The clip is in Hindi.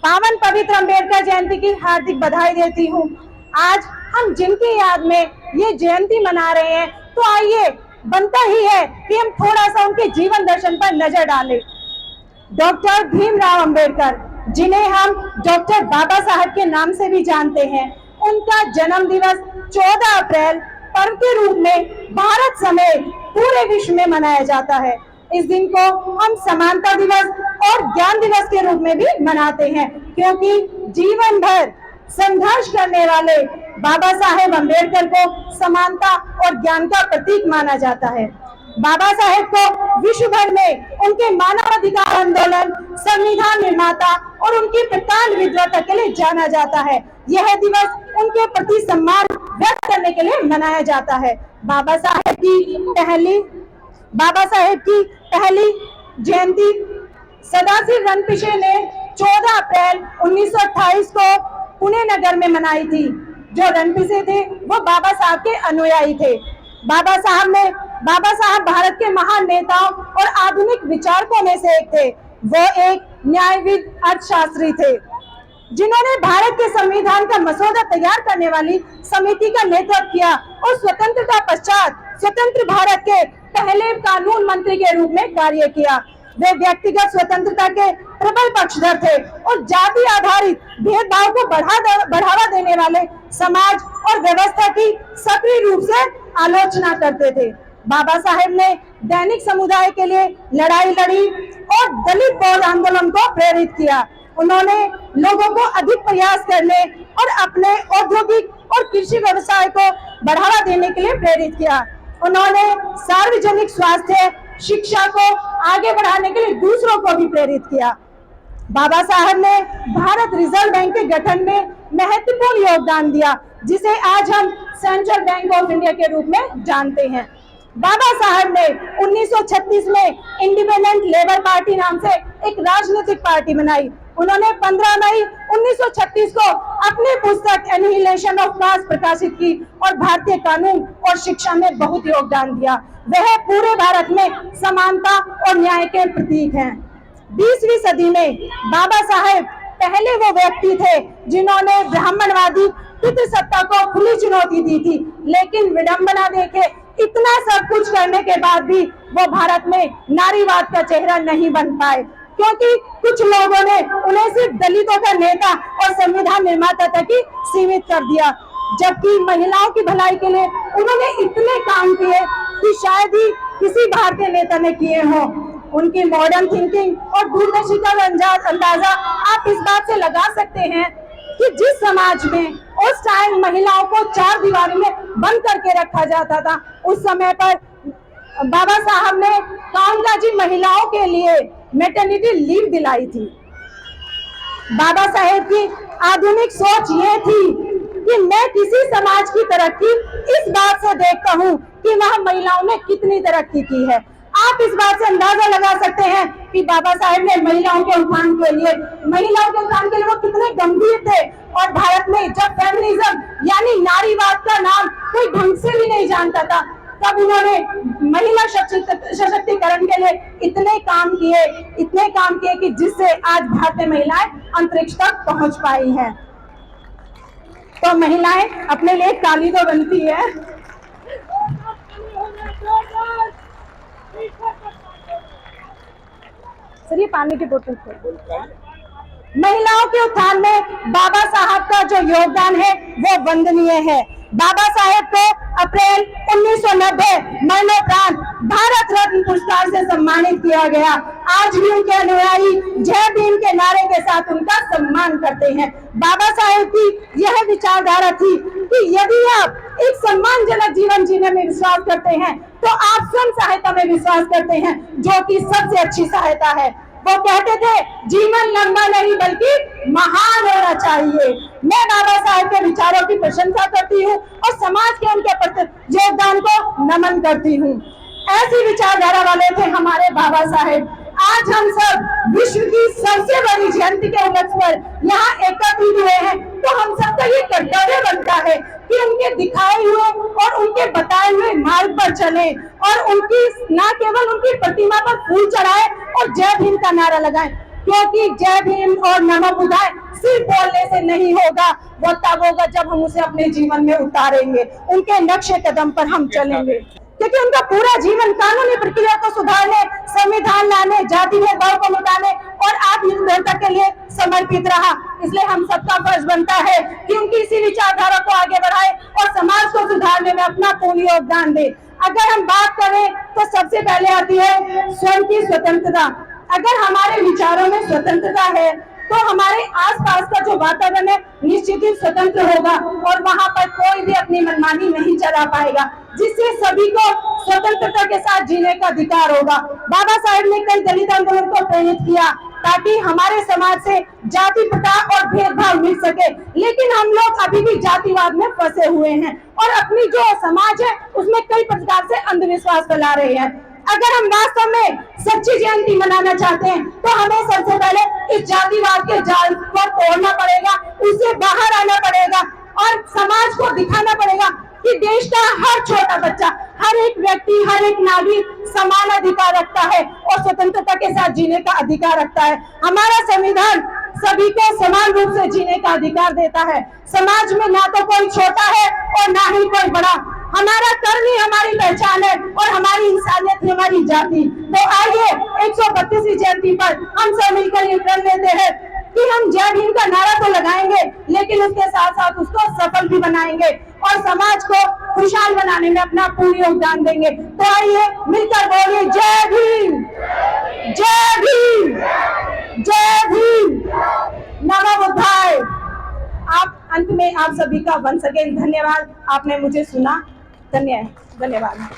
पावन पवित्र अम्बेडकर जयंती की हार्दिक बधाई देती हूँ। आज हम जिनकी याद में ये जयंती मना रहे हैं, तो आइए बनता ही है कि हम थोड़ा सा उनके जीवन दर्शन पर नजर डालें। डॉक्टर भीमराव अंबेडकर, जिन्हें हम डॉक्टर बाबा साहब के नाम से भी जानते हैं, उनका जन्म दिवस 14 अप्रैल पर्व के रूप में भारत समेत पूरे विश्व में मनाया जाता है। इस दिन को हम समानता दिवस और ज्ञान दिवस के रूप में भी मनाते हैं, क्योंकि जीवन भर संघर्ष करने वाले बाबा साहेब अम्बेडकर को समानता और ज्ञान का प्रतीक माना जाता है। बाबा साहेब को विश्व भर में उनके मानवाधिकार आंदोलन, संविधान निर्माता और उनकी प्रकांड विद्वता के लिए जाना जाता है। यह दिवस उनके प्रति सम्मान व्यक्त करने के लिए मनाया जाता है। बाबा साहेब की पहली जयंती सदाशिव रणपिसे ने 14 अप्रैल 1928 को पुणे नगर में मनाई थी। जो रणपिसे थे वो बाबा साहब के अनुयायी थे। बाबा साहब भारत के महान नेताओं और आधुनिक विचारकों में से एक थे। वो एक न्यायविद अर्थशास्त्री थे, जिन्होंने भारत के संविधान का मसौदा तैयार करने वाली समिति का नेतृत्व किया और स्वतंत्रता पश्चात स्वतंत्र भारत के पहले कानून मंत्री के रूप में कार्य किया। वे व्यक्तिगत स्वतंत्रता के प्रबल पक्षधर थे और जाति आधारित भेदभाव को बढ़ावा देने वाले समाज और व्यवस्था की सक्रिय रूप से आलोचना करते थे। बाबा साहेब ने दैनिक समुदाय के लिए लड़ाई लड़ी और दलित बौद्ध आंदोलन को प्रेरित किया। उन्होंने लोगों को अधिक प्रयास करने और अपने औद्योगिक और कृषि व्यवसाय को बढ़ावा देने के लिए प्रेरित किया। उन्होंने सार्वजनिक स्वास्थ्य, शिक्षा को आगे बढ़ाने के लिए दूसरों को भी प्रेरित किया। बाबा साहब ने भारत रिजर्व बैंक के गठन में महत्वपूर्ण योगदान दिया, जिसे आज हम सेंट्रल बैंक ऑफ इंडिया के रूप में जानते हैं। बाबा साहब ने 1936 में इंडिपेंडेंट लेबर पार्टी नाम से एक राजनीतिक पार्टी बनाई। उन्होंने 15 मई 1936 को अपनी पुस्तक एनिहिलेशन ऑफ क्लास प्रकाशित की और भारतीय कानून और शिक्षा में बहुत योगदान दिया। वह पूरे भारत में समानता और न्याय के प्रतीक हैं। 20वीं सदी में बाबा साहेब पहले वो व्यक्ति थे जिन्होंने ब्राह्मणवादी पितृसत्ता को खुली चुनौती दी थी, लेकिन विडंबना देखे इतना सब कुछ करने के बाद भी वो भारत में नारीवाद का चेहरा नहीं बन पाए, क्योंकि कुछ लोगों ने उन्हें सिर्फ दलितों का नेता और संविधान निर्माता तक ही सीमित कर दिया, जबकि महिलाओं की भलाई के लिए उन्होंने इतने काम किए कि शायद ही किसी भारतीय नेता ने किए हों। उनकी मॉडर्न थिंकिंग और दूरदर्शी का अंदाजा आप इस बात से लगा सकते हैं कि जिस समाज में उस टाइम महिलाओं को 4 दीवारी में बंद करके रखा जाता था, उस समय पर बाबा साहब ने कामकाजी महिलाओं के लिए मैटरनिटी लीव दिलाई थी। बाबा साहेब की आधुनिक सोच ये थी कि मैं किसी समाज की तरक्की इस बात से देखता हूँ कि वह महिलाओं ने कितनी तरक्की की है। आप इस बात से अंदाजा लगा सकते हैं कि बाबा साहेब ने महिलाओं के उत्थान के लिए वो कितने गंभीर थे। और भारत में जब फेमिनिज्म यानी नारीवाद का नाम कोई ढंग से भी नहीं जानता था, तब उन्होंने महिला सशक्तिकरण के लिए इतने काम किए कि जिससे आज भारतीय महिलाएं अंतरिक्ष तक पहुंच पाई हैं। तो महिलाएं अपने लिए काली तो बनती है। सर, ये पानी की बोतल महिलाओं के उत्थान में बाबा साहब का जो योगदान है वो वंदनीय है। बाबा साहेब को अप्रैल 1990 मरणोपरांत भारत रत्न पुरस्कार से सम्मानित किया गया। आज भी उनके अनुयायी जय भीम के नारे के साथ उनका सम्मान करते हैं। बाबा साहेब की यह विचारधारा थी कि यदि आप एक सम्मानजनक जीवन जीने में विश्वास करते हैं तो आप स्वयं सहायता में विश्वास करते हैं, जो कि सबसे अच्छी सहायता है। वो कहते थे जीवन लंबा नहीं बल्कि महान होना चाहिए। मैं बाबा साहेब के विचारों की प्रशंसा करती हूँ और समाज के उनके प्रति योगदान को नमन करती हूँ। ऐसी विचारधारा वाले थे हमारे बाबा साहेब। आज हम सब विश्व की सबसे बड़ी जयंती के उपलक्ष्य पर यहाँ एकत्रित हुए हैं, तो हम सबका ये कर्तव्य बनता है कि उनके दिखाए हुए और उनके बताए हुए मार्ग पर चलें और उनकी न केवल उनकी प्रतिमा पर फूल चढ़ाएं और जय भीम का नारा लगाएं, क्योंकि जय भीम और नमो बुद्धाय सिर्फ बोलने से नहीं होगा, वो तब होगा जब हम उसे अपने जीवन में उतारेंगे, उनके नक्शे कदम पर हम चलेंगे। क्योंकि उनका पूरा जीवन कानूनी प्रक्रिया को सुधारने, संविधान लाने, जाति भेदभाव को मिटाने और आत्मनिर्भरता के लिए समर्पित रहा। इसलिए हम सबका फर्ज बनता है कि उनकी इसी विचारधारा को आगे बढ़ाए और समाज को सुधारने में अपना पूर्ण योगदान दे। अगर हम बात करें तो सबसे पहले आती है स्वयं की स्वतंत्रता। अगर हमारे विचारों में स्वतंत्रता है तो हमारे आसपास का जो वातावरण है निश्चित ही स्वतंत्र होगा और वहां पर कोई भी अपनी मनमानी नहीं चला पाएगा, जिससे सभी को स्वतंत्रता के साथ जीने का अधिकार होगा। बाबा साहेब ने कई दलित आंदोलन को प्रेरित किया ताकि हमारे समाज से जाति प्रथा और भेदभाव मिट सके, लेकिन हम लोग अभी भी जातिवाद में फंसे हुए हैं और अपनी जो समाज है उसमें कई प्रकार से अंधविश्वास फैला रहे हैं। अगर हम वास्तव में सच्ची जयंती मनाना चाहते हैं तो हमें सबसे पहले इस जातिवाद के जाल को तोड़ना पड़ेगा, उससे बाहर आना पड़ेगा और समाज को दिखाना पड़ेगा कि देश का हर छोटा बच्चा, हर एक व्यक्ति, हर एक नागरिक समान अधिकार रखता है और स्वतंत्रता के साथ जीने का अधिकार रखता है। हमारा संविधान सभी को समान रूप से जीने का अधिकार देता है। समाज में ना तो कोई छोटा है और ना ही कोई बड़ा। हमारा कर्म ही हमारी पहचान है और हमारी इंसानियत ही हमारी जाति। तो आइए 132वीं जयंती पर हम सब मिलकर ये प्रण लेते हैं कि हम जय भीम का नारा तो लगाएंगे, लेकिन उसके साथ साथ उसको सफल भी बनाएंगे और समाज को खुशहाल बनाने में अपना पूर्ण योगदान देंगे। तो आइए मिलकर बोलिए जय भीम, जय भीम, जय भीम, नमो बुद्धाय। आप अंत में आप सभी का वंस अगेन धन्यवाद। आपने मुझे सुना। धन्यवाद।